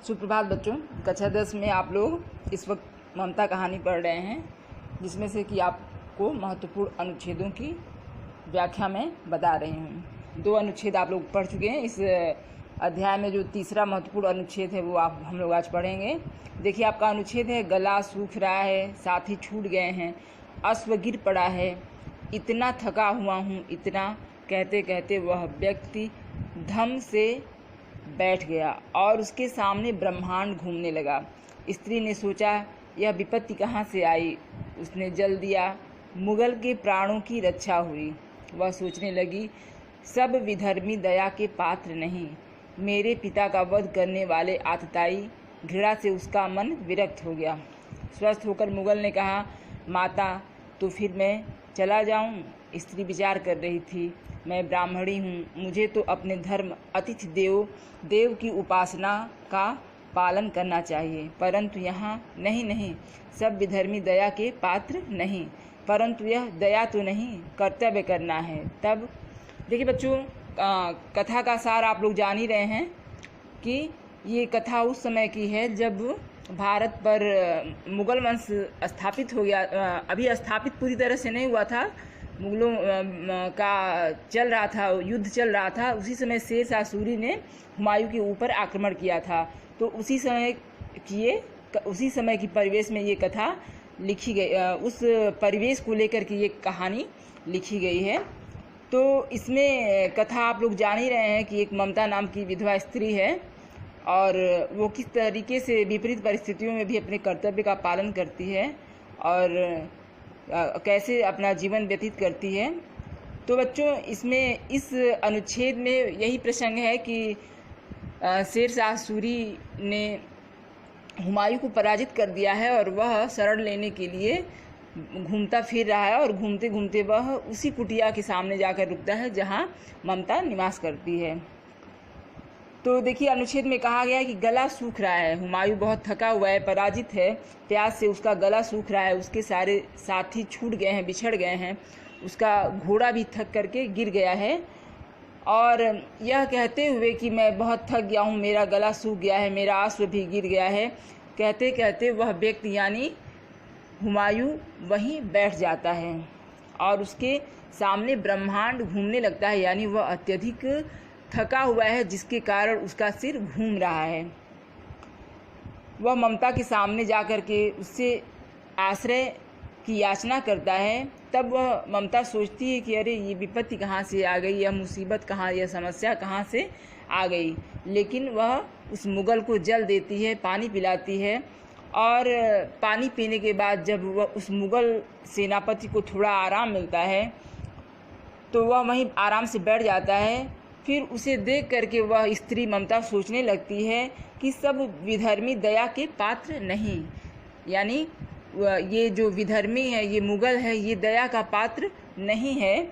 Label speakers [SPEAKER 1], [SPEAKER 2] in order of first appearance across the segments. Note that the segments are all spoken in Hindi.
[SPEAKER 1] सुप्रभात बच्चों। कक्षा 10 में आप लोग इस वक्त ममता कहानी पढ़ रहे हैं, जिसमें से कि आपको महत्वपूर्ण अनुच्छेदों की व्याख्या में बता रही हूँ। 2 अनुच्छेद आप लोग पढ़ चुके हैं। इस अध्याय में जो तीसरा महत्वपूर्ण अनुच्छेद है वो हम लोग आज पढ़ेंगे। देखिए, आपका अनुच्छेद है गला सूख रहा है, साथी छूट गए हैं, अश्व गिर पड़ा है, इतना थका हुआ हूँ, इतना कहते कहते वह व्यक्ति धम से बैठ गया और उसके सामने ब्रह्मांड घूमने लगा। स्त्री ने सोचा, यह विपत्ति कहाँ से आई। उसने जल दिया, मुगल के प्राणों की रक्षा हुई। वह सोचने लगी, सब विधर्मी दया के पात्र नहीं। मेरे पिता का वध करने वाले आतताई। घृणा से उसका मन विरक्त हो गया। स्वस्थ होकर मुगल ने कहा, माता, तो फिर मैं चला जाऊं? स्त्री विचार कर रही थी, मैं ब्राह्मणी हूँ, मुझे तो अपने धर्म अतिथि देव की उपासना का पालन करना चाहिए। परंतु यहाँ नहीं, सब विधर्मी दया के पात्र नहीं। परंतु यह दया तो नहीं, कर्तव्य करना है। तब देखिए बच्चों, कथा का सार आप लोग जान ही रहे हैं कि ये कथा उस समय की है जब भारत पर मुगल वंश स्थापित हो गया। अभी स्थापित पूरी तरह से नहीं हुआ था, मुगलों का चल रहा था, युद्ध चल रहा था। उसी समय शेरशाह सूरी ने हुमायूं के ऊपर आक्रमण किया था। तो उसी समय की परिवेश में ये कथा लिखी गई, उस परिवेश को लेकर के ये कहानी लिखी गई है। तो इसमें कथा आप लोग जान ही रहे हैं कि एक ममता नाम की विधवा स्त्री है और वो किस तरीके से विपरीत परिस्थितियों में भी अपने कर्तव्य का पालन करती है और कैसे अपना जीवन व्यतीत करती है। तो बच्चों, इसमें इस अनुच्छेद में यही प्रसंग है कि शेरशाह सूरी ने हुमायूं को पराजित कर दिया है और वह शरण लेने के लिए घूमता फिर रहा है और घूमते घूमते वह उसी कुटिया के सामने जाकर रुकता है जहां ममता निवास करती है। तो देखिए, अनुच्छेद में कहा गया है कि गला सूख रहा है, हुमायूं बहुत थका हुआ है, पराजित है, प्यास से उसका गला सूख रहा है, उसके सारे साथी छूट गए हैं, बिछड़ गए हैं, उसका घोड़ा भी थक करके गिर गया है। और यह कहते हुए कि मैं बहुत थक गया हूँ, मेरा गला सूख गया है, मेरा अश्व भी गिर गया है, कहते कहते वह व्यक्ति यानी हुमायूं वहीं बैठ जाता है और उसके सामने ब्रह्मांड घूमने लगता है, यानी वह अत्यधिक थका हुआ है जिसके कारण उसका सिर घूम रहा है। वह ममता के सामने जाकर के उससे आश्रय की याचना करता है। तब वह ममता सोचती है कि अरे, ये विपत्ति कहाँ से आ गई, यह मुसीबत कहाँ, यह समस्या कहाँ से आ गई। लेकिन वह उस मुगल को जल देती है, पानी पिलाती है और पानी पीने के बाद जब वह उस मुगल सेनापति को थोड़ा आराम मिलता है तो वह वहीं आराम से बैठ जाता है। फिर उसे देख करके वह स्त्री ममता सोचने लगती है कि सब विधर्मी दया के पात्र नहीं, यानी ये जो विधर्मी है, ये मुगल है, ये दया का पात्र नहीं है।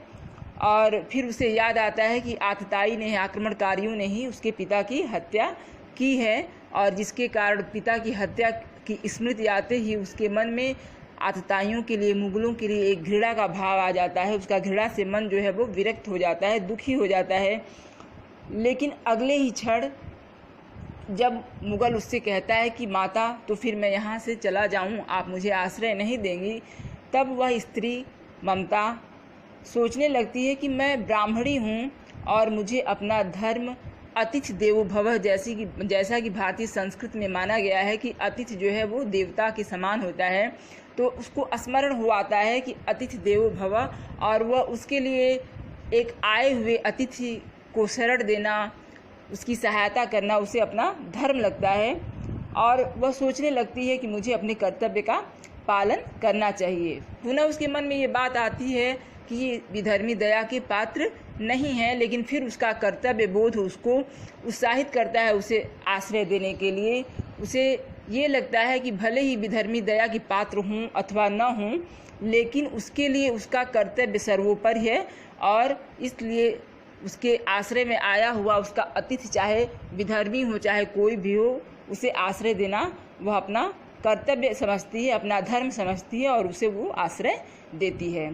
[SPEAKER 1] और फिर उसे याद आता है कि आतताई ने, आक्रमणकारियों ने ही उसके पिता की हत्या की है और जिसके कारण पिता की हत्या की स्मृति आते ही उसके मन में आतताइयों के लिए, मुगलों के लिए एक घृणा का भाव आ जाता है। उसका घृणा से मन जो है वो विरक्त हो जाता है, दुखी हो जाता है। लेकिन अगले ही क्षण जब मुगल उससे कहता है कि माता, तो फिर मैं यहाँ से चला जाऊँ, आप मुझे आश्रय नहीं देंगी, तब वह स्त्री ममता सोचने लगती है कि मैं ब्राह्मणी हूँ और मुझे अपना धर्म अतिथि देवो भव, जैसा कि भारतीय संस्कृति में माना गया है कि अतिथि जो है वो देवता के समान होता है। तो उसको स्मरण हो आता है कि अतिथि देवो भव और वह उसके लिए एक आए हुए अतिथि को शरण देना, उसकी सहायता करना उसे अपना धर्म लगता है और वह सोचने लगती है कि मुझे अपने कर्तव्य का पालन करना चाहिए। पुनः उसके मन में ये बात आती है कि ये विधर्मी दया के पात्र नहीं है, लेकिन फिर उसका कर्तव्य बोध उसको उत्साहित करता है उसे आश्रय देने के लिए। उसे ये लगता है कि भले ही विधर्मी दया के पात्र हूँ अथवा न हूँ, लेकिन उसके लिए उसका कर्तव्य सर्वोपरि है और इसलिए उसके आश्रय में आया हुआ उसका अतिथि, चाहे विधर्मी हो चाहे कोई भी हो, उसे आश्रय देना वह अपना कर्तव्य समझती है, अपना धर्म समझती है और उसे वो आश्रय देती है।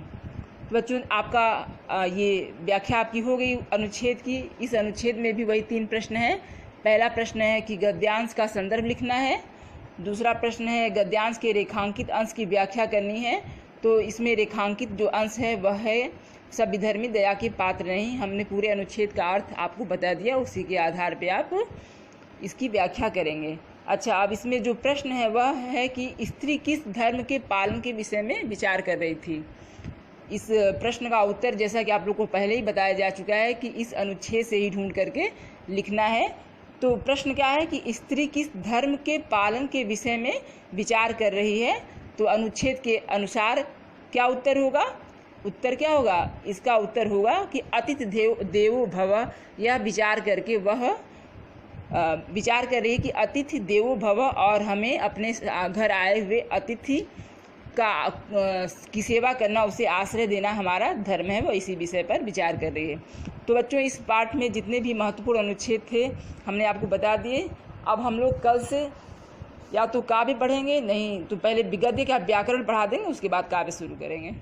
[SPEAKER 1] बच्चों, आपका ये व्याख्या आपकी हो गई अनुच्छेद की। इस अनुच्छेद में भी वही 3 प्रश्न हैं पहला प्रश्न है कि गद्यांश का संदर्भ लिखना है। दूसरा प्रश्न है गद्यांश के रेखांकित अंश की व्याख्या करनी है। तो इसमें रेखांकित जो अंश है वह है सभ्यधर्मी, दया के पात्र नहीं। हमने पूरे अनुच्छेद का अर्थ आपको बता दिया, उसी के आधार पे आप इसकी व्याख्या करेंगे। अच्छा, अब इसमें जो प्रश्न है वह है कि स्त्री किस धर्म के पालन के विषय में विचार कर रही थी। इस प्रश्न का उत्तर जैसा कि आप लोग को पहले ही बताया जा चुका है कि इस अनुच्छेद से ही ढूंढ करके लिखना है। तो प्रश्न क्या है कि स्त्री किस धर्म के पालन के विषय में विचार कर रही है। तो अनुच्छेद के अनुसार क्या उत्तर होगा? उत्तर क्या होगा? इसका उत्तर होगा कि अतिथि देवो भव। यह विचार करके वह विचार कर रही है कि अतिथि देवो भव और हमें अपने घर आए हुए अतिथि की सेवा करना, उसे आश्रय देना हमारा धर्म है। वह इसी विषय पर विचार कर रही है। तो बच्चों, इस पाठ में जितने भी महत्वपूर्ण अनुच्छेद थे हमने आपको बता दिए। अब हम लोग कल से या तो काव्य पढ़ेंगे, नहीं तो पहले गद्य का व्याकरण पढ़ा देंगे, उसके बाद काव्य शुरू करेंगे।